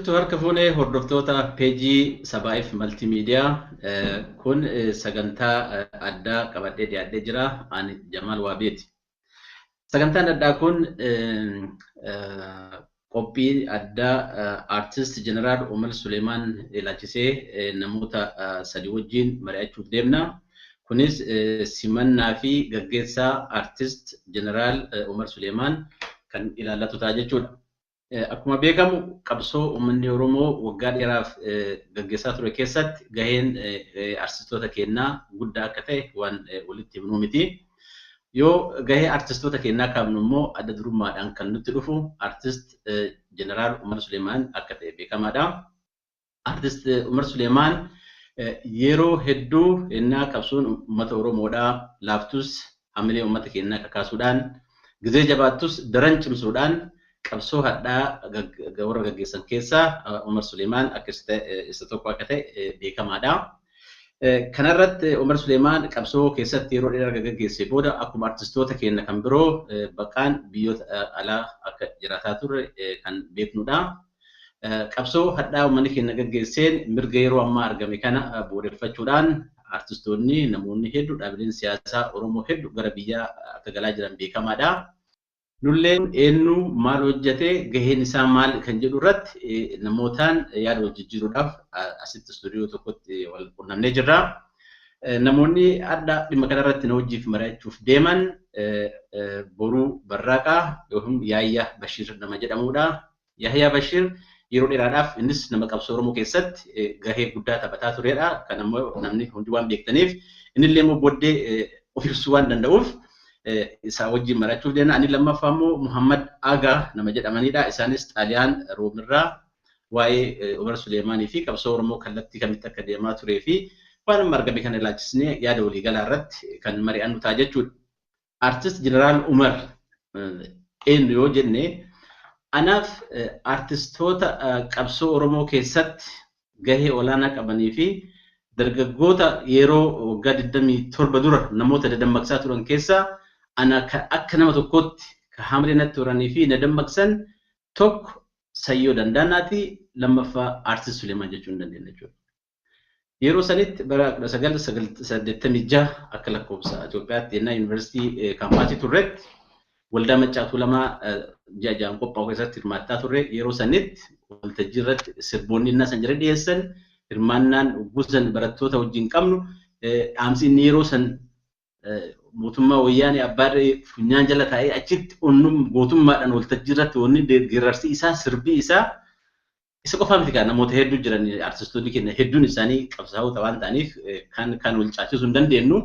jirtu harka fuunee hordoftoota peejii Sabaa'if Maltiimiidiyaa kun sagantaa addaa qabadhee dhiyaadhee jira. Ani Jamaal Waabeeti. Sagantaan addaa kun qophii addaa Artist Jeneraal Umar Suleemaan ilaalchisee namoota sadii wajjin mari'achuuf deemna. Kunis simannaa fi gaggeessaa Artist Jeneraal Umar Suleemaan kan ilaallatu ta'a jechuudha. Akkuma beekamu qabsoo uummanni Oromoo waggaa dheeraaf gaggeessaa ture keessatti gaheen artistoota keenyaa guddaa akka ta'e waan walitti himnu miti. Yoo gahee artistoota keenyaa qabnu immoo adda durummaadhaan kan nutti dhufu Artist Jeneraal Umar Suleemaan akka ta'e beekamaadha. Artist Umar Suleemaan yeroo hedduu innaa qabsoon uummata Oromoodhaa laaftus hamilee uummata keenyaa kakaasuudhaan gizee jabaattus daran cimsuudhaan qabsoo hadhaa warra gaggeessan keessaa Umar Suleemaan akka isa tokko akka ta'e beekamaadha. Kanarratti Umar Suleemaan qabsoo keessatti yeroo dheeraa gaggeessee booda akkuma artistoota keenya kan biroo baqaan biyyoota alaa akka jiraataa ture kan beeknudha. Qabsoo hadhaa uummanni keenya gaggeesseen mirga yeroo ammaa argame kana bu'uureffachuudhaan artistoonni namoonni hedduu dhaabileen siyaasaa Oromoo hedduu gara biyyaa akka galaa jiran beekamaadha. Nulleen eenyu maal hojjete gaheen isaa maal kan jedhu irratti namootaan yaada hojjechiisuudhaaf asitti istuudiyoo tokkotti wal quunnamnee jirra. Namoonni adda dhimma kanarratti na wajjiif mari'achuuf deeman Boruu Barraaqaa yookiin Yaayyaa Bashir nama jedhamudha. Yaayyaa Bashir yeroo dheeraadhaaf innis nama qabsoo Oromoo keessatti gahee guddaa taphataa turedha. Kan ammoo namni hundi waan beektaniif innillee immoo booddee of ibsuu waan danda'uuf isa wajjin mari'achuuf deemna. Ani lammaffaa immoo Muhammad Aga nama jedhamanidha. Isaanis Xaaliyaan Roomirraa waa'ee Umar Suleemaanii fi qabsoo Oromoo kallattii kamitti akka deemaa turee fi waan amma argame kana ilaalchisnee yaada waliigalaa irratti kan mari'annu ta'a jechuudha. Artist Jeneraal Umar eenyu yoo jenne anaaf artistoota qabsoo Oromoo keessatti gahee olaanaa qabanii fi dargaggoota yeroo waggaa 27 dura namoota dadammaqsaa turan keessaa ana akka nama tokkotti ka hamilee natti horanii fi na dammaqsan tokko Sayyoo Dandaanaati, lammaffaa Artist Suleemaan jechuu hin dandeenya jechuudha. Yeroo sanitti bara 1986 akka lakkoofsa Itoophiyaatti yennaa yuunivarsiitii kaampaasii turretti waldaa Maccaa Tuulamaa jaajaan qophaa'u keessatti hirmaattaa turre. Yeroo sanitti waltajjii irratti sirboonni innaa san jira dhiyeessan hirmaannaan buusan barattoota wajjin qabnu dhaamsi inni yeroo san mootummaa wayyaanee abbaadhee funyaan jala taa'ee achitti onnum gootummaadhaan waltajjii irratti wanni geerarsi isaa sirbii isaa isa qofaa miti kan namoota hedduu jiran artistoonni keenya hedduun isaanii qabsaa'ota waan ta'aniif kan wal caalchisuu hin dandeenyu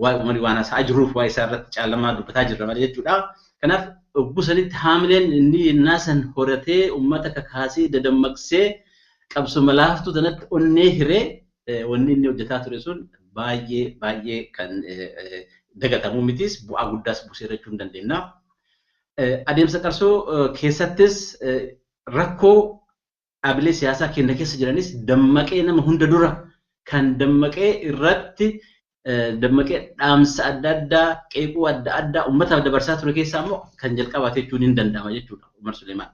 waan haasa'aa jiruuf waa isaa irratti caalamaa dubbataa jirra malee jechuudha. Kanaaf buusanitti haamileen inni innaa san horatee uummata kakaasee dadammaqsee qabsoo laaftuu sanatti onnee hiree wanni inni hojjetaa ture sun baay'ee kan dagatamu mitis bu'aa guddaas buusee jechuu hin dandeenya. Adeemsa qabsoo keessattis rakkoo dhaabilee siyaasaa keenya keessa jiranis dammaqee nama hunda dura kan dammaqee irratti dammaqee dhaamsa adda addaa qeequu adda addaa uummataaf dabarsaa ture keessaa immoo kan jalqabaate jechuun hin danda'ama jechuudha Umar Suleemaan.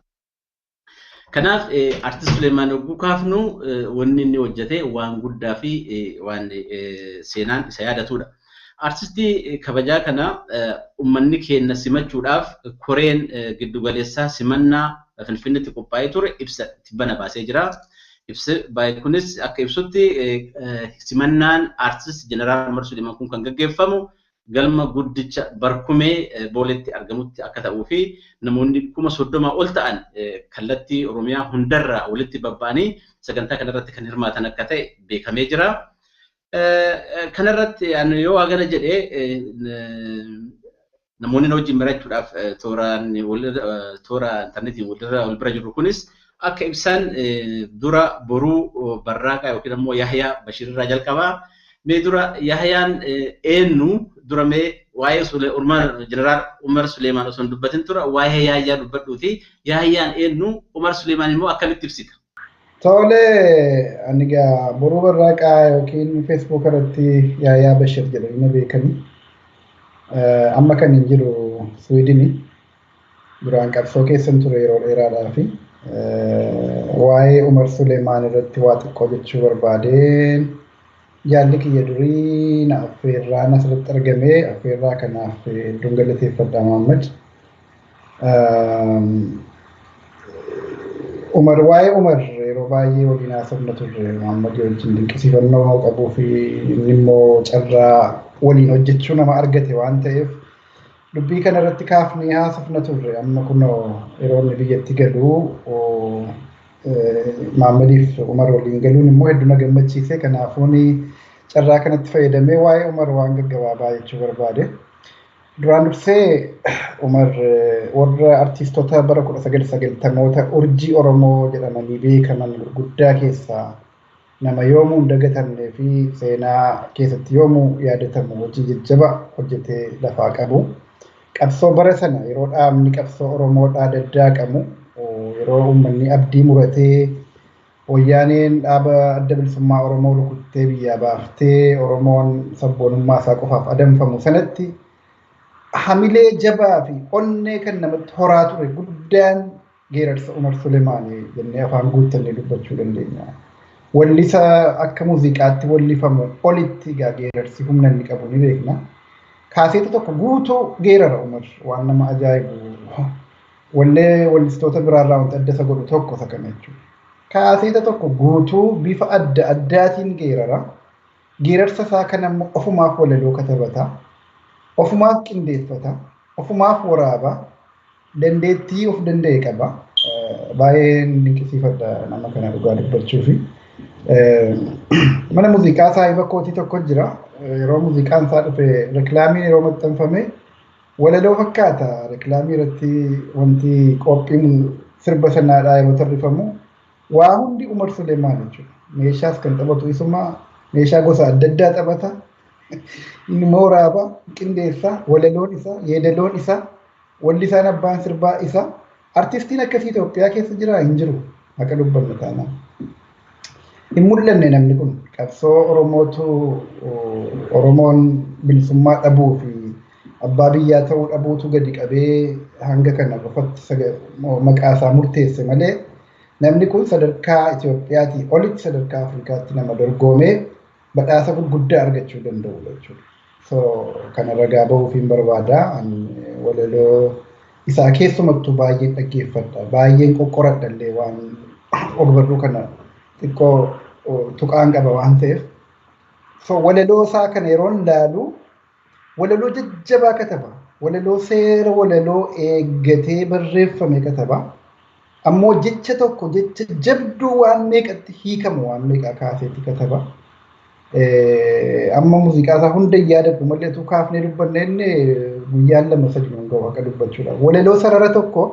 Kanaaf Artist Suleemaan yogguu kaafnu wanni inni hojjete waan guddaa fi waan seenaan isa yaadatudha. Artistii kabajaa kana uummanni keenya simachuudhaaf koreen giddugaleessaa simannaa Finfinneetti qophaa'ee ture ibsa tibbana baasee jira. Ibsi kunis akka ibsutti simannaan Artist Jeneraal Umar Suleemaan kun kan gaggeeffamu galma guddicha Barkumee Booletti argamutti akka ta'uu fi namoonni 30,000 ol ta'an kallattii Oromiyaa hundarraa walitti babba'anii sagantaa kanarratti kan hirmaatan akka ta'e beekamee jira. Kanarratti yoo agana jedhee namoonni wajjin mari'achuudhaaf toora intarneetiin wal bira jiru kunis akka ibsan dura Boruu Barraaqaa yookiin immoo Yaayyaa Bashir irraa jalqabaa. Mee dura Yaayyaan eenyu dura mee waa'ee Jeneraal Umar Suleemaan osoo hin dubbatin tura waa'ee Yaayyaa dubbadhuuti. Yaayyaan eenyu Umar Suleemaan immoo akkamitti ibsita? Tole ani egaa Boruu Barraaqaa yookiin Facebook irratti Yaayyaa Bashir jedhamee beekami. Amma kan hin jiru Swiidinii duraan qabsoo keessan ture yeroo dheeraadhaa fi waa'ee Umar Suleemaan irratti waa xiqqoo jechuu barbaadeen jaalli kiyya durii na affeerraa asirratti argame affeerraa kanaaf hedduun galateeffadha Muhammad. waa'ee Umar yeroo baay'ee waliin haasofna turre Muhammad wajjin dinqisiifannoo qabuu fi inni immoo carraa waliin hojjechuu nama argate waan ta'eef dubbii kana irratti kaafnee haasofna turre amma kunoo yeroo inni biyyatti galu Muhammadiif Umar waliin galuun immoo hedduu na gammachiise kanaafuu carraa kanatti fayyadamee waa'ee Umar waan gaggabaabaa jechuu barbaade. Duraan dursee Umar warra artiistota bara 1990moota urjii Oromoo jedhamanii beekaman gurguddaa keessaa nama yoomuu hin dagatamnee fi seenaa keessatti yoomuu yaadatamu hojii jajjaba hojjetee lafaa qabu. Qabsoo bara sana yeroo dhaabni qabsoo Oromoodhaa daddaaqamu yeroo uummanni abdii muratee wayyaaneen dhaaba adda bilisummaa Oromoo rukuttee biyyaa baaftee Oromoon sabboonummaa isaa qofaaf adamfamu sanatti hamilee jabaa fi onnee kan namatti horaa ture guddaan geerarsa Umar Suleemaan jennee afaan guuttannee dubbachuu dandeenya. Wallisa akka muuziqaatti wallifamu olitti geerarsi humna inni qabu ni beekna. Kaaseeta tokko guutuu geerara Umar waan nama ajaa'ibu. Wallistoota biraarraa wanti adda isa godhu tokko isa kana jechuudha. Kaaseeta tokko guutuu bifa adda addaatiin geerara. Geerarsa isaa kan ammoo ofumaaf walaloo katabata. Ofumaaf qindeeffata. Ofumaaf waraaba. Dandeettii of danda'e qaba. Baay'een dinqisiifadha nama kana dhugaa dubbachuufi. Mana muuziqaa isaa bakkootii tokko jira. Yeroo muuziqaan isaa dhufe reklaamiin yeroo maxxanfame walaloo fakkaata. Reklaamii irratti wanti qophiin sirba sanaadhaa yeroo tarrifamu waa hundi Umar Suleemaan jechuudha. Meeshaas kan taphatu isuma meeshaa gosa adda addaa taphata. Inni waraaba qindeessa walaloon isaa yeedaloon isaa wallisaan abbaan sirbaa isaa artistiin akkasii Itoophiyaa keessa jira hin jiru akka dubbannu taana. Hin mul'anne namni kun qabsoo Oromoon bilisummaa dhabuu fi abbaa biyyaa ta'uu dhabuutu gadi qabee hanga kana qofatti maqaa isaa murteesse malee namni kun sadarkaa Itoophiyaatii olitti sadarkaa Afrikaatti nama dorgoomee badhaasa gurguddaa argachuu danda'u jechuudha. So kana ragaa bahuuf hin barbaada. Walaloo isaa keessumattuu baay'ee dhaggeeffadha. Baay'een qoqqoradha illee waan ogbarruu kana xiqqoo tuqaan qaba waan ta'eef. So walaloo isaa kana yeroon ilaalu walaloo jajjabaa kataba. Walaloo seera walaloo eeggatee barreeffame kataba. Ammoo jecha tokko jecha jabduu waan meeqatti hiikamu waan meeqa kaaseetti kataba. Amma muuziqaa isaa hunda yaadadhu malee tu kaafnee dubbanne inni guyyaan lama sadi nuun gahu akka dubbachuudha. Walaloo sarara tokko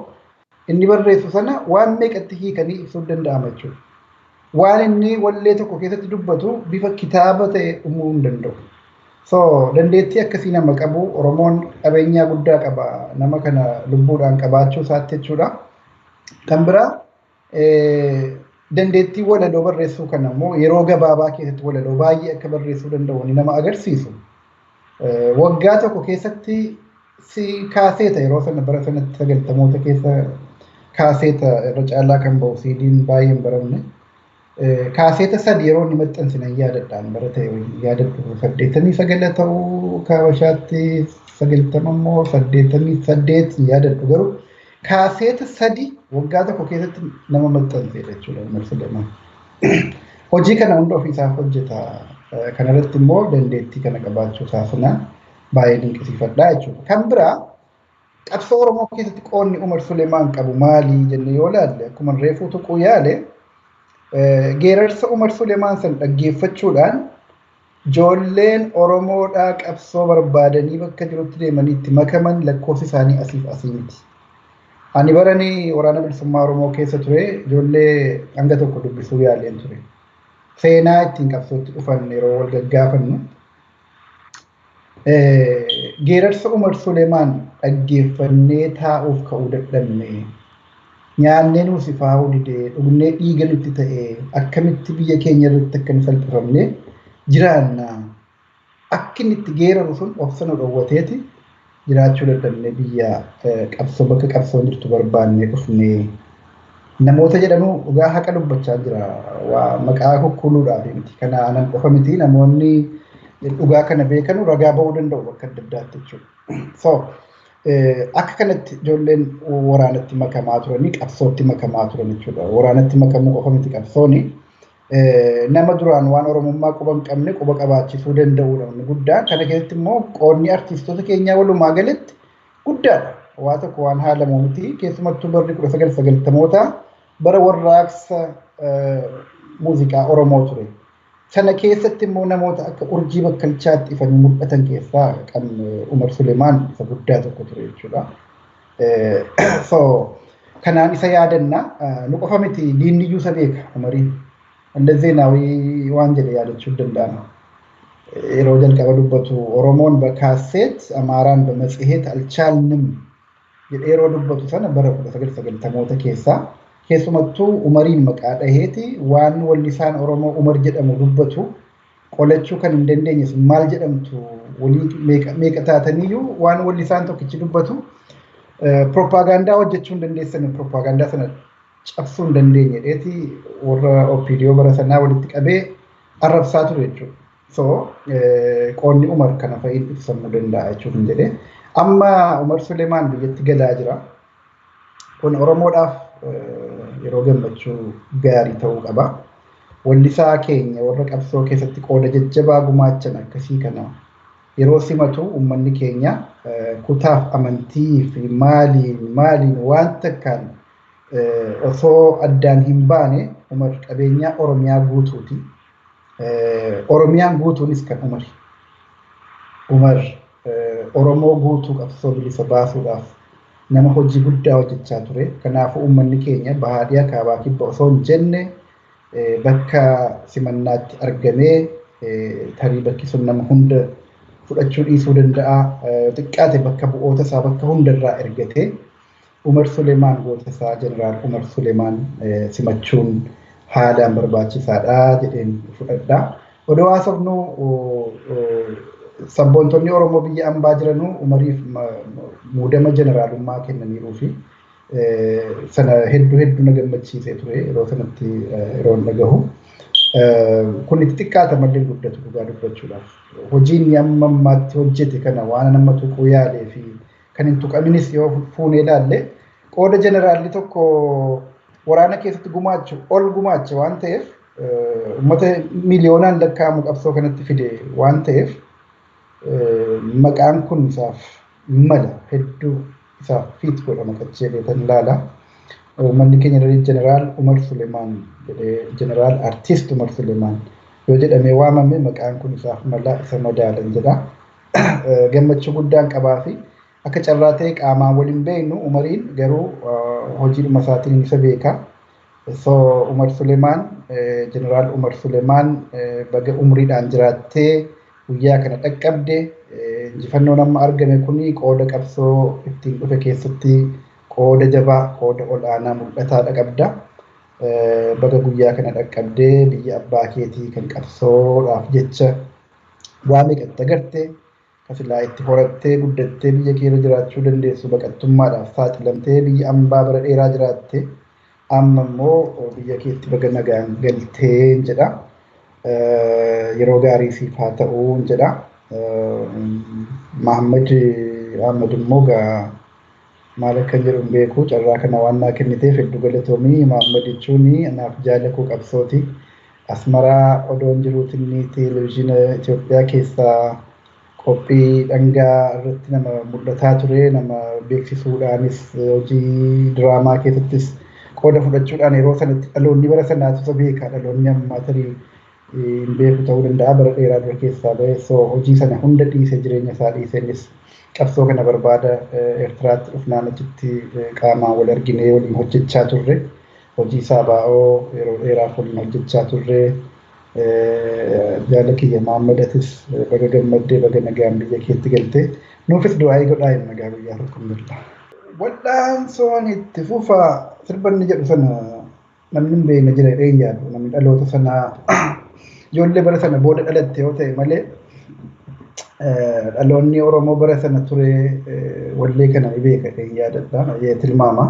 inni barreessu sana waan meeqatti hiikanii ibsuu danda'ama jechuudha. Waan inni wallee tokko keessatti dubbatu bifa kitaaba ta'e dhumuu hin danda'u. So dandeettii akkasii nama qabu Oromoon qabeenyaa guddaa qaba nama kana lubbuudhaan qabaachuu isaatti jechuudha. Kan biraa dandeettii walaloo barreessuu kana immoo yeroo gabaabaa keessatti walaloo baay'ee akka barreessuu danda'u nama agarsiisu. Waggaa tokko keessatti kaaseeta yeroo sana bara sanatti 90moota keessa kaaseeta irra caalaa kan bahu siidiin baay'ee hin baramne. Kaaseeta sadi yeroo inni maxxansinan yaadadhaan bara ta'e yaadadhu 89 ta'uu kaabashaatti 90 immoo 88 yaadadhu garuu kaaseeta sadi waggaa tokko keessatti nama maxxansee jechuudha Umar Suleemaan. Hojii kana hunda ofiisaaf hojjeta. Kana irratti immoo dandeettii kana qabaachuu isaa sana baay'ee dinqisiifadha jechuudha. Kan biraa qabsoo Oromoo keessatti qoonni Umar Suleemaan qabu maali jennee yoo ilaalle akkuma reefuu tuquu yaale geerarsa Umar Suleemaan san dhaggeeffachuudhaan ijoolleen Oromoodhaa qabsoo barbaadanii bakka jirutti deemanii itti makaman lakkoofsi isaanii asiif asii miti. Ani baranii waraana bilisummaa Oromoo keessa ture ijoollee hanga tokko dubbisuu yaaleen ture. Seenaa ittiin qabsootti dhufan yeroo wal gaggaafannu. Geerarsa Umar Suleemaan dhaggeeffannee taa'uuf ka'uu dadhabne. Nyaannee nuusi faa'uu didee dhugnee dhiiga nutti ta'ee akkamitti biyya keenya irratti akka hin salphifamne jiraanna. Akka inni itti geeraru sun obsa nu dhowwateeti. Jiraachuu dadhabnee biyya qabsoo bakka qabsoon jirtu barbaannee dhufnee namoota jedhanuu dhugaa haqa dubbachaa jira waa maqaa kukkuluudhaaf miti kana anan qofa miti namoonni dhugaa kana beekanu ragaa ba'uu danda'u bakka adda addaatti jechuudha. So akka kanatti ijoolleen waraanatti makamaa turanii qabsootti makamaa turan jechuudha. Waraanatti makamuu qofa miti qabsooni. Nama duraan waan Oromummaa quba hin qabne quba qabaachisuu danda'uudha inni guddaan. Kana keessatti immoo qoonni artistoota keenyaa walumaa galatti guddaadha. Waa tokko waan haalamu miti keessumattuu barri 1990moota bara warraaqsa muuziqaa Oromoo ture. Sana keessatti immoo namoota akka urjii bakkalchaatti ifanii mul'atan keessaa kan Umar Suleemaan isa guddaa tokko ture jechuudha. So kanaan isa yaadanna nu qofa miti diinni iyyuu isa beeka Umariin. እንደዚህ ነው ዋን ጀለ ያለችው ደንዳና የሮ ጀልቀበ ዱበቱ ኦሮሞን በካሴት አማራን በመጽሔት አልቻልንም የሮ ዱበቱ ተነበረ ሰገል ተሞተ ኬሱ መጥቶ ኡመሪን መቃዳ ሄቲ ዋን ወሊሳን ኦሮሞ ኡመር ጀደሙ ዱበቱ ቆለቹ ከን እንደንደኝስ ማል ጀደምቱ ወሊ ሜቀታተኒዩ ዋን ወሊሳን ተከች ዱበቱ ፕሮፓጋንዳ ወጀቹ እንደንደሰነ ፕሮፓጋንዳ ሰነ cabsuun dandeenye dheeti warra OPDO bara sanaa walitti qabee arrabsaa ture jechuudha. So qoonni Umar kana fa'iin ibsamuu danda'a jechuun jedhee amma Umar Suleemaan biyyatti galaa jira. Kun Oromoodhaaf yeroo gammachuu gaarii ta'uu qaba. Wallisaa keenya warra qabsoo keessatti qooda jajjabaa gumaachan akkasii kana yeroo simatu uummanni keenya kutaaf amantii fi maaliin waan takkaan osoo addaan hin baane Umar qabeenyaa Oromiyaa guutuuti. Oromiyaan guutuunis kan Umar Oromoo guutuu qabsoo bilisa baasuudhaaf nama hojii guddaa hojjechaa ture. Kanaafuu uummanni keenya bahaadhiyaa kaabaa kibba osoo hin jenne bakka simannaatti argamee tarii bakki sun nama hunda fudhachuu dhiisuu danda'a. Xiqqaate bakka bu'oota isaa bakka hundarraa ergatee Umar Suleemaan gootasaa Jeneraal Umar Suleemaan simachuun haalaan barbaachisaadha jedheen fudhadha. Odoo haasofnu sabboontonni Oromoo biyya ambaa jiranuu Umariif muudama jeneraalummaa kennaniiruu fi sana hedduu na gammachiisee ture yeroo sanatti yeroo dhagahu. Kun itti xiqqaata malee guddatu dhugaa dubbachuudhaaf. Hojiin amma ammaatti hojjete kana waan nama tuquu yaalee fi kan hin tuqaminis yoo fuunee ilaalle qooda jeneraalli tokko waraana keessatti gumaache waan ta'eef uummata miliyoonaan lakkaa'amu qabsoo kanatti fide waan ta'eef maqaan kun isaaf mala hedduu isaaf fiit godhama qaccee tan ilaala. Uummanni keenya jeneraal Umar Suleemaan jedhee jeneraal artist Umar Suleemaan yoo jedhamee waamame maqaan kun isaaf mala isa madaalan jedha. Gammachuu guddaan qabaa fi akka carraa ta'e qaamaan waliin beeknu Umariin garuu hojiidhuma isaatiin isa beeka. So Umar Suleemaan jeneraal Umar Suleemaan baga umriidhaan jiraattee guyyaa kana dhaqqabde injifannoon amma argame kuni qooda qabsoo ittiin dhufe keessatti qooda jabaa qooda ol'aanaa mul'ataadha qabda. Baga guyyaa kana dhaqqabdee biyya abbaa keetii kan qabsoodhaaf jecha waa meeqatti agarte kasilaa itti horattee guddattee biyya keessa jiraachuu dandeessu baqattummaadhaaf saaxilamtee biyya ambaa bara dheeraa jiraatte amma immoo biyya keetti baga nagaan galtee jedha. Yeroo gaarii siif haa ta'uu jedha. Mahammad Ahmad immoo maal akka jedhu hin beeku carraa kana waan naa kenniteef hedduu galatoomii. Mahammad jechuun anaaf jaalakuu qabsooti. Asmaraa odoon jiruutiin televezyiina Itoophiyaa keessaa qophii dhangaa irratti nama mul'ataa ture. Nama beeksisuudhaanis hojii diraamaa keessattis qooda fudhachuudhaan yeroo sanatti dhaloonni bara sanaatu isa beeka. Dhaloonni ammaa tarii hin beeku ta'uu danda'a bara dheeraa dura keessaa ba'e. So hojii sana hunda dhiisee jireenya isaa dhiiseenis qabsoo kana barbaada Eertiraatti dhufnaan achitti qaamaan wal arginee waliin hojjechaa turre. Hojii isaa baa'oo yeroo dheeraaf waliin hojjechaa turre. Jaalakiyya Mahammadatis baga gammaddee baga nagaan biyya keetti galtee nuufis du'aa godhaa hin nagaa guyyaa tokkummaa. Wadhaan soon itti fufaa sirbanni jedhu sana namni hin beekne jira yaadu namni dhaloota sanaa ijoollee bara sana booda dhalatte yoo ta'e malee dhaloonni Oromoo bara sana ture wallee kana ni beeka yaadadha tilmaama.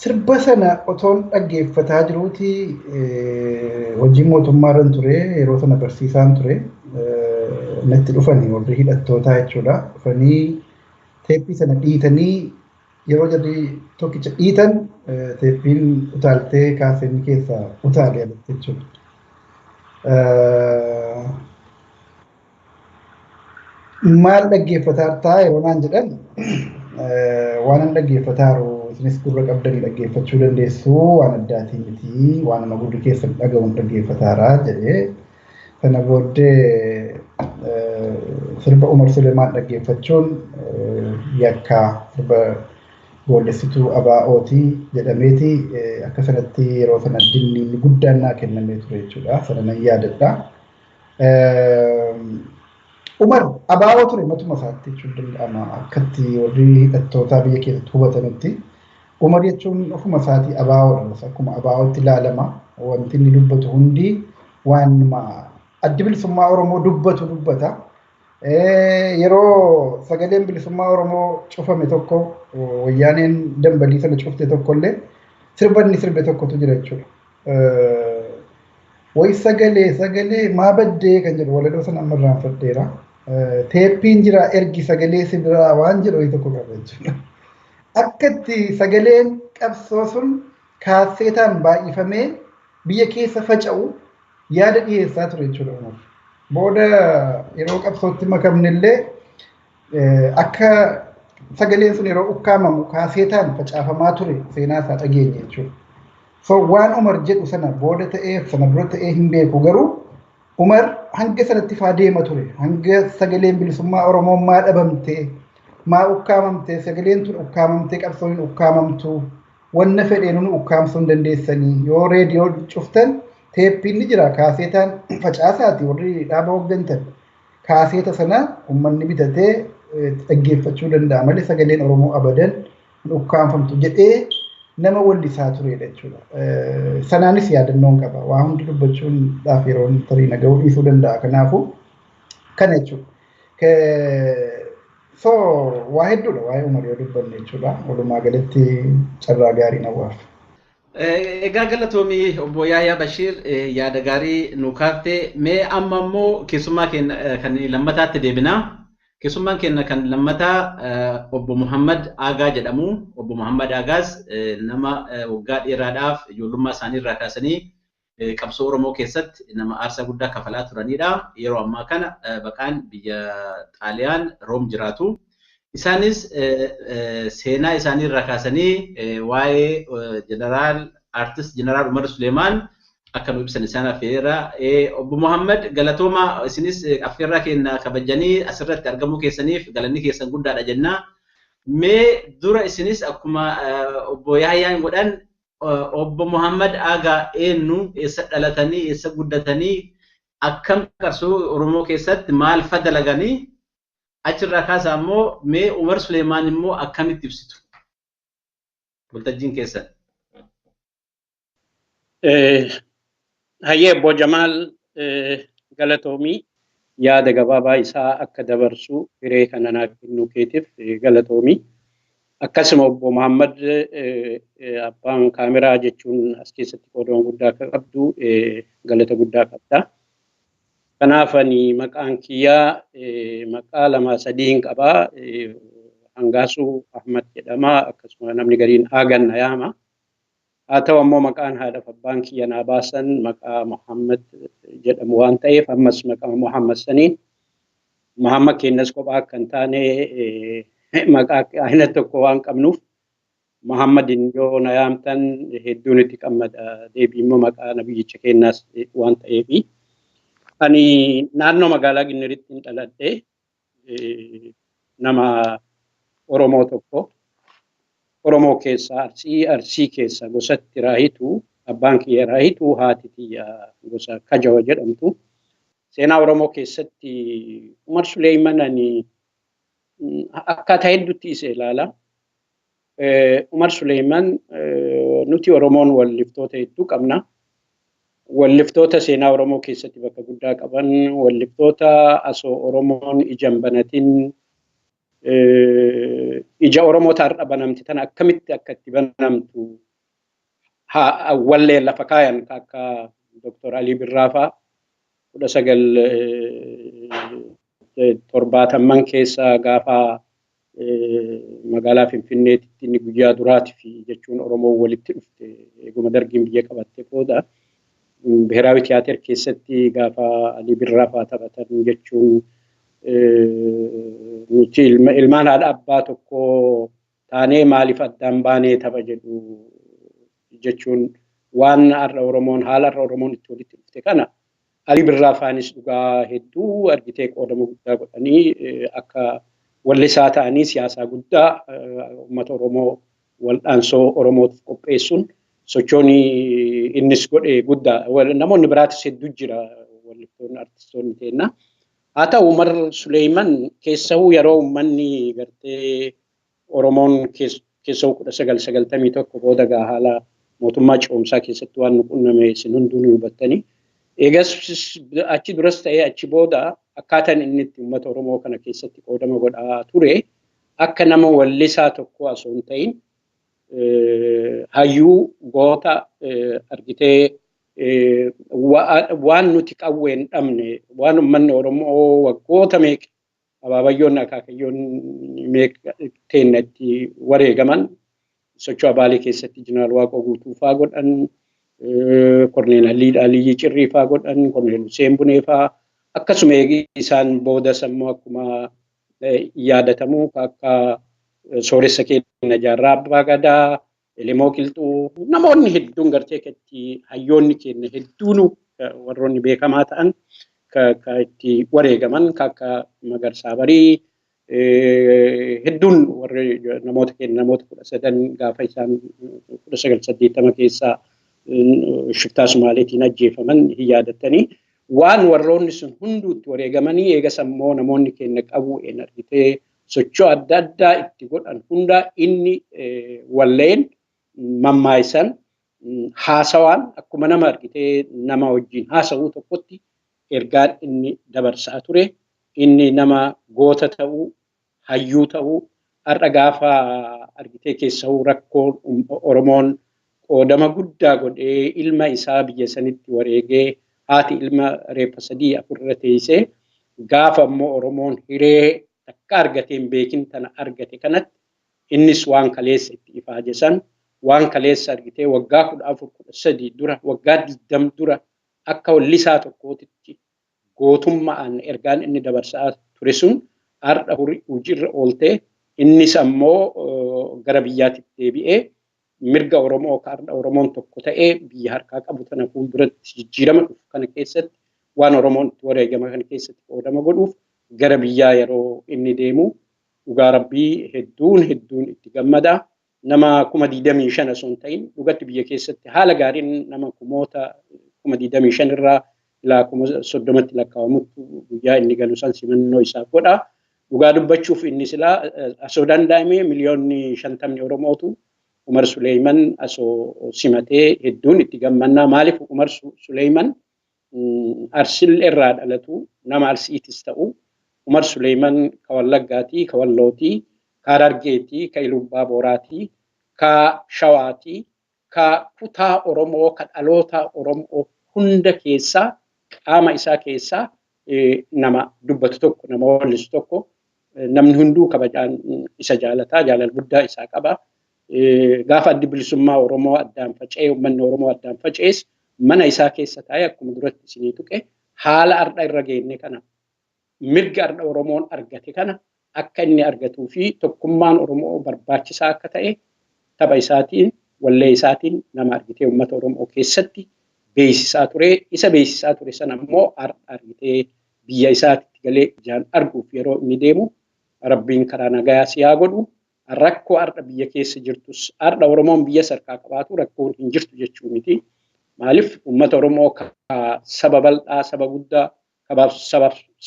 sirba sana otoon dhaggeeffataa jiruuti hojii mootummaarran ture yeroo sana barsiisaan ture natti dhufanii warri hidhattootaa jechuudha dhufanii teeppii sana dhiitanii yeroo jarri tokkicha dhiitan teeppiin utaaltee kaaseen keessaa utaalee alatti jechuudha. Maal dhaggeeffataa ta'a yeroo naan jedhan waan an dhaggeeffataaru isinis gurra qabdanii dhaggeeffachuu dandeessu waan addaatii miti waan nama gurri keessa dhagahuun dhaggeeffataara jedhee kana booddee sirba Umar Suleemaan dhaggeeffachuun yakka sirba boodessituu ABO'tii jedhameeti akka sanatti yeroo sana dinni guddaan naa kennamee ture jechuudha sana nan yaadadha. Umar ABO ture matuma isaatti jechuun danda'ama akkatti warri hidhattootaa biyya keessatti hubatanutti Umar jechuun ofuma isaatii ABO'dha akkuma ABO'tti ilaalama wanti inni dubbatu hundi waanuma addi bilisummaa Oromoo dubbata. Yeroo sagaleen bilisummaa Oromoo cufame tokko wayyaaneen dambalii sana cufte tokkollee sirbanni sirbe tokkotu jira jechuudha. Way sagalee maa baddee kan jedhu walaloo sana amma irraanfadheera. Teeppiin jira ergi sagalee si biraa waan jedhu tokko qaba jechuudha. Akkatti sagaleen qabsoo sun kaaseetaan baay'ifamee biyya keessa faca'u yaada dhiyeessaa ture jechuudha. Booda yeroo qabsootti makamnellee akka sagaleen sun yeroo ukkaamamu kaaseetaan facaafamaa ture seenaa isaa dhageenye jechuudha. So waan Umar jedhu sana booda ta'ee sana dura ta'ee hin beeku garuu Umar hanga sanatti faa deema ture hanga sagaleen bilisummaa Oromoo maa dhabamtee maa ukkaamamtee sagaleen tun ukkaamamtee qabsoon ukkaamamtu wanna fedheenuun ukkaamsuu hin dandeessanii yoo reediyoo cuftan teeppiin ni jira kaaseetaan facaasaati warri dhaaba hooggantan kaaseeta sana uummanni bitatee dhaggeeffachuu danda'a malee sagaleen Oromoo abadan ukkaamfamtu jedhee nama wallisaa turedha jechuudha. Sanaanis yaadannoon qaba. Waa hundi dubbachuun dhaaf yeroon tarii nagahuu dhiisuu danda'a. Kanaafuu kana jechuudha. So waa hedduudha waa'ee Umar yoo dubbanne jechuudha. Walumaa galatti carraa gaarii nawaaf. Egaa galatoomii obbo Yaayaa Bashiir yaada gaarii nu kaaftee mee amma immoo keessummaa keenya kan lammataatti deebinaa. Keessummaan keenya kan lammataa obbo Muhammad Aagaa jedhamu. Obbo Muhammad Aagaas nama waggaa dheeraadhaaf ijoollummaa isaanii irraa kaasanii qabsoo Oromoo keessatti nama aarsaa guddaa kafalaa turanidha. Yeroo ammaa kana baqaan biyya Xaaliyaan Room jiraatu. Isaanis seenaa isaanii irraa kaasanii waa'ee artist jeneraal Umar Suleemaan akka nu ibsan isaan affeera. Obbo Muhammad galatooma isinis affeerraa keenya kabajanii asirratti argamuu keessaniif galanni keessan guddaadha jenna. Mee dura isinis akkuma obbo Yaayaan godhan obbo Muhammad Aagaa eenyu eessa dhalatanii eessa guddatanii akkam qabsoo Oromoo keessatti maal fadalaganii achirraa kaasaa immoo mee Umar Suleemaan immoo akkamitti ibsitu? Waltajjiin keessan. Hayyee obbo Jamaal galatoomii yaada gabaabaa isaa akka dabarsu hiree kana naaf kennuu keetiif galatoomii. Akkasuma obbo Muhammad abbaan kaameraa jechuun as keessatti qooda guddaa qabdu galata guddaa qabda. Kanaaf ani maqaan kiyyaa maqaa lama sadii qabaa. Hangaasuu Ahmad jedhama akkasuma namni gariin Aagan na yaama. Haa ta'u ammoo maqaan haadhaaf abbaan kiyya naa baasan maqaa Muhammad jedhamu waan ta'eef ammas maqaa Muhammad saniin Muhammad keenyas kophaa akka hin taane maqaa aina tokko waan qabnuuf Muhammadin yoo na yaamtan hedduun itti qammada deebii immoo maqaa nabiyyicha keenyaas waan ta'eefi ani naannoo magaalaa Ginniritti dhaladhe nama Oromoo tokko Oromoo keessa Arsii keessa gosatti Raahituu abbaan kiyya Raahituu haati kiyya gosa Kajawa jedhamtu. Seenaa Oromoo keessatti Umar Suleemaan ani akkaataa hedduutti isa ilaala. Umar Suleemaan nuti Oromoon walliftoota hedduu qabna. Walliftoota seenaa Oromoo keessatti bakka guddaa qaban walliftoota asoo Oromoon ijaan banatin ija Oromoo har'a banamti tana akkamitti akka itti banamtu wallee lafa kaayan akka Dr. Ali Birraafaa 1970 keessa gaafa magaalaa Finfinneetti inni guyyaa duraatiif jechuun Oromoo walitti dhufte eeguma dargiin biyya qabatte booda ብሔራዊ ቲያትር keessatti gaafa Ali Birraafaa taphatan jechuun nuti ilmaan haadha abbaa tokko taanee maaliif addaan baanee tapha jedhu jechuun waan har'a Oromoon haala har'a Oromoon itti walitti dhufte kana Ali Birraafaanis dhugaa hedduu argitee qoodama guddaa godhanii akka wallisaa ta'anii siyaasaa guddaa uummata Oromoo waldhaansoo Oromootiif qopheessuun sochooni innis godhe guddaa namoonni biraatis hedduu jira walliftoonni artistoonni teenna haa ta'u Umar Suleyman keessahuu yeroo uummanni gartee Oromoon keessahuu 1991 booda gaa haala mootummaa ce'umsaa keessatti waan nu qunname isin hunduu ni hubattanii eegas achi duras ta'ee achi booda akkaataan inni itti uummata Oromoo kana keessatti qoodama godhaa ture akka nama wallisaa tokko osoo hin ta'in hayyuu goota argitee waan nuti qawween dhabne waan uummanni Oromoo waggoota meeqa abaabayyoon akaakayyoon meeqa teennatti wareegaman socho'aa Baalee keessatti Jeneraal Waaqoo Guutuu faa godhan Korneel Aliyyi Cirrii faa godhan Korneel Hussein Bunee faa akkasuma isaan booda sammuu akkuma yaadatamu akka sooressa keenya Jaarraa Abbaa Gadaa Elemoo Qilxuu namoonni hedduun gartee katti hayyoonni keenya hedduun warroonni beekamaa ta'an ka itti wareegaman akka Magarsaa Barii hedduun warri namoota keenya namoota 13 gaafa isaan 1980 keessaa shiftaa Sumaaleetiin ajjeefaman hin yaadattanii waan warroonni sun hunduutti wareegamanii eegas ammoo namoonni keenya qabu argitee sochoo adda addaa itti godhan hunda inni walleen mammaayisan haasawaan akkuma nama argitee nama wajjin haasawuu tokkotti ergaan inni dabarsaa ture inni nama goota ta'uu hayyuu ta'uu har'a gaafa argitee keessahuu rakkoo Oromoon qoodama guddaa godhee ilma isaa biyya sanitti wareegee haati ilma reeffa 3-4 irra teessee gaafa ammoo Oromoon hiree takka argateen beekin tana argate kanatti innis waan kaleessa itti ifaajesan waan kaleessa argitee waggaa 14-13 dura waggaa 20 dura akka wallisaa tokkootitti gootummaan ergaan inni dabarsaa ture sun har'a hojiirra ooltee innis ammoo gara biyyaatti deebi'ee mirga Oromoo har'a Oromoon tokko ta'ee biyya harkaa qabu tana fuulduratti jijjiirama dhufu kana keessatti waan Oromoon itti wareegama kana keessatti qoodama godhuuf gara biyyaa yeroo inni deemu dhugaa Rabbii hedduun itti gammada nama 25,000 osoo hin ta'in dhugatti biyya keessatti haala gaariin nama 25,000 irraa ilaa 30tti lakkaa'amutti guyyaa inni galu san simannoo isaa godha dhugaa dubbachuuf inni silaa asoo danda'ame miliyoonni 50 Oromootu Umar Suleyman asoo simatee hedduun itti gammannaa maaliif Umar Suleyman Arsil irraa dhalatu nama Arsiitis ta'u Umar Suleyman ka Wallaggaatii ka Wallootii ka Harargeetii ka Ilubbaa Booraatii ka Shawaatii ka kutaa Oromoo ka dhaloota Oromoo hunda keessaa qaama isaa keessaa nama dubbatu tokko nama wallisu tokko namni hunduu kabajaan isa jaalataa jaalala guddaa isaa qaba gaafa addi bilisummaa Oromoo addaan faca'ee uummanni Oromoo addaan faca'es mana isaa keessa taa'ee akkuma duratti isinii tuqe haala har'a irra geenne kana mirga har'a Oromoon argate kana akka inni argatuu fi tokkummaan Oromoo barbaachisaa akka ta'e tapha isaatiin wallee isaatiin nama argitee uummata Oromoo keessatti beeksisaa ture isa beeksisaa ture sana immoo argitee biyya isaatti galee ijaan arguuf yeroo inni deemu Rabbiin karaa nagaa siyaa godhu rakkoo har'a biyya keessa jirtus har'a Oromoon biyya sarkaa qabaatu rakkoo hin jirtu jechuu miti maaliif uummata Oromoo saba bal'aa saba guddaa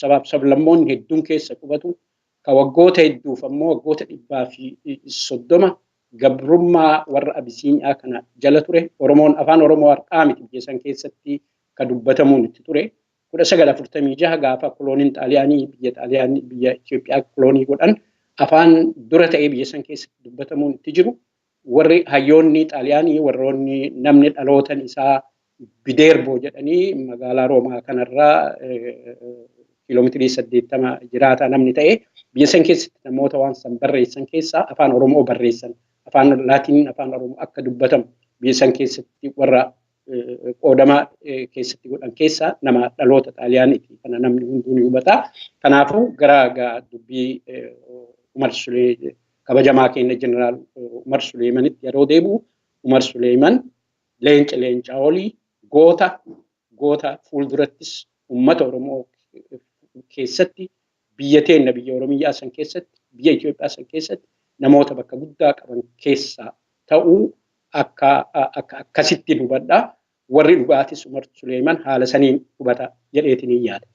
sabaaf sablammoonni hedduun keessa qubatu ka waggoota hedduuf ammoo waggoota 130 gabrummaa warra Abisiiniyaa kana jala ture Oromoon afaan Oromoo har'aa miti biyya san keessatti ka dubbatamuun itti ture 1946 gaafa kolooniin Xaaliyaanii biyya Itoophiyaa koloonii godhan afaan dura ta'ee biyya san keessatti dubbatamuun itti jiru warri hayyoonni xaaliyaanii warroonni namni dhalootan isaa Bideerbo jedhanii magaalaa Roomaa kanarraa kiiloomeetirii 80 jiraata namni ta'e biyya san keessatti namoota waan san barreessan keessaa afaan Oromoo barreessan afaan Laatiin afaan Oromoo akka dubbatamu biyya san keessatti warra qoodama keessatti godhan keessaa nama dhaloota xaaliyaaniiti kana namni hunduu ni hubata. Kanaafuu gara dubbii Umar Suleeman kabajamaa keenya jeneraal Umar Suleemanitti yeroo deebi'u Umar Suleeman leenca olii goota fuuldurattis uummata Oromoo keessatti biyya teenya biyya Oromiyaa san keessatti biyya Itoophiyaa san keessatti namoota bakka guddaa qaban keessaa ta'uu akkasitti hubadha. Warri dhugaatis Umar Suleeman haala saniin hubata jedheetiin yaada.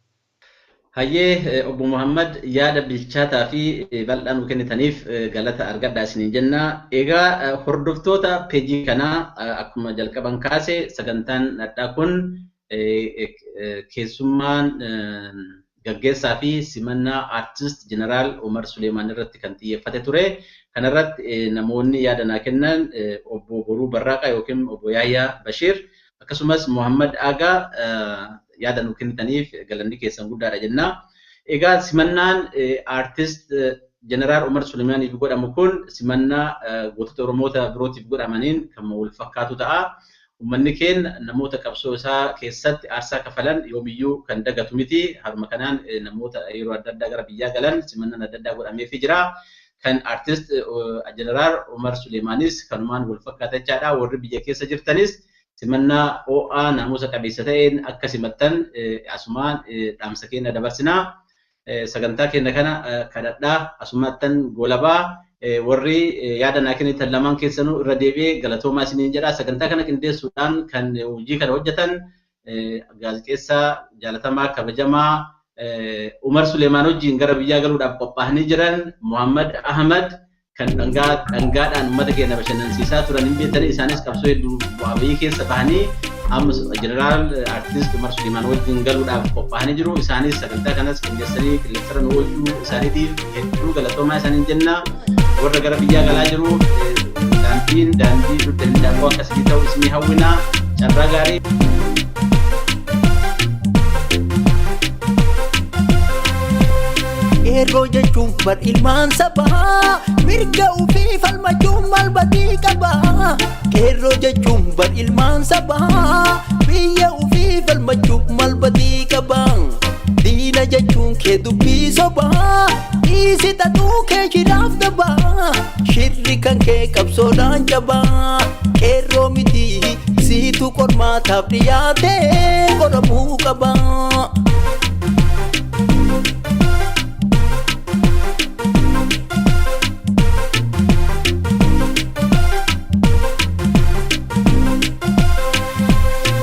Hayyee obbo Muhammad yaada bilchaataa fi bal'aa nu kennitaniif galata argadhaa isiniin jenna. Egaa hordoftoota peejii kanaa akkuma jalqaban kaase sagantaan addaa kun keessummaan gaggeessaa fi simannaa aartist jeneraal Umar Suleeman irratti kan xiyyeeffate ture. Kanarratti namoonni yaada naa kennan obbo Boruu Barraaqa yookiin obbo Yaayyaa Bashiir akkasumas Muhammad Aagaa yaada nu kennitaniif galanni keessan guddaadha jenna. Egaa simannaan aartist jeneraal Umar Suleemaniif godhamu kun simannaa gootota Oromoota birootiif godhamaniin kan wal fakkaatu ta'a. Uummanni keenya namoota qabsoo isaa keessatti aarsaa kafalan yoomiyyuu kan dagatu miti. Haruma kanaan namoota yeroo adda addaa gara biyyaa galan simannaan adda addaa godhameefii jira. Kan aartist jeneraal Umar Suleemanis kanumaan wal fakkaatachaadha. Warri biyya keessa jirtanis simannaa OA naamusa qabeessa ta'een akka simattan asumaan dhaamsa keenya dabarsinaa. Sagantaa keenya kana kadhadhaa asumattan goolabaa warri yaada naa kennitan lamaan keessanuu irra deebi'ee galatoomaa isiniin jedha. Sagantaa kana qindeessuudhaan kan hojii kana hojjetan gaazexeessaa jaalatamaa kabajamaa Umar Suleeman wajjin gara biyyaa galuudhaaf qophaa'anii jiran Muhammad Ahmad kan dhangaadhaan uummata keenya bashannansiisaa turan hin beektanii isaanis qabsoo hedduu bu'aa bayii keessa bahanii amma jeneraal aartist Umar Suleeman wajjin galuudhaaf qophaa'anii jiru. Isaanis sagantaa kanas qindeessanii qilleensarra nu oolchuu isaaniitiif hedduu galatoomaa isaaniin jenna. Warra gara biyyaa galaa jiru daandii dugdanii daakuu akkasii ta'u isinii hawwinaa carraa gaarii. Ergo jechuun bar ilmaan sabaa mirga ofii falmachuun maal badii qaba. Ergo jechuun bar ilmaan sabaa biyya ofii falmachuun maal badii qaba. Diina jechuun kee dubbii sobaa dhiisi tatuu kee shiraaf dabaa. Shirri kan kee qabsoodhaan jabaa. Ergo miti siitu qormaataaf dhiyaatee qoramuu qaba.